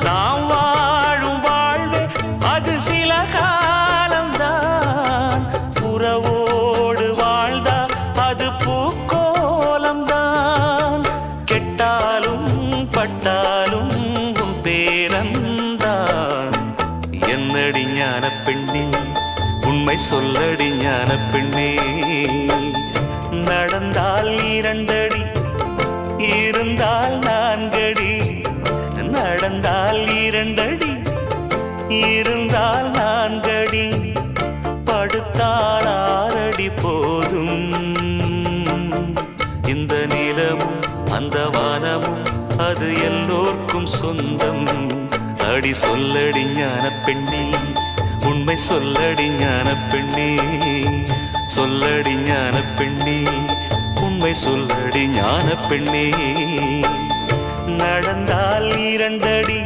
நாம் வாழும் வாழ்வே அது சில காலம்தான். உறவோடு வாழ்ந்தா அது பூக்கோலம்தான். கெட்டாலும் பட்டாலும் உன் பேரந்தான். என்னடி ஞான பெண்ணே, உண்மை சொல்லடி ஞான பெண்ணே. நடந்தால் 2 அடி, இருந்தால் 4 அடி. நடந்தால் 2 அடி, இருந்தால் 4 அடி. படுத்தால் 6 அடி போதும். இந்த நிலமும் அந்த வானமும் அது எல்லோர்க்கும் சொந்தம். அடி சொல்லடி ஞான பெண்ணே, உண்மை சொல்லடி ஞான பெண்ணே. சொல்லடி ஞான பெண்ணே, உண்மை சொல்லடி ஞான பெண்ணே. நடந்தால் 2 அடி,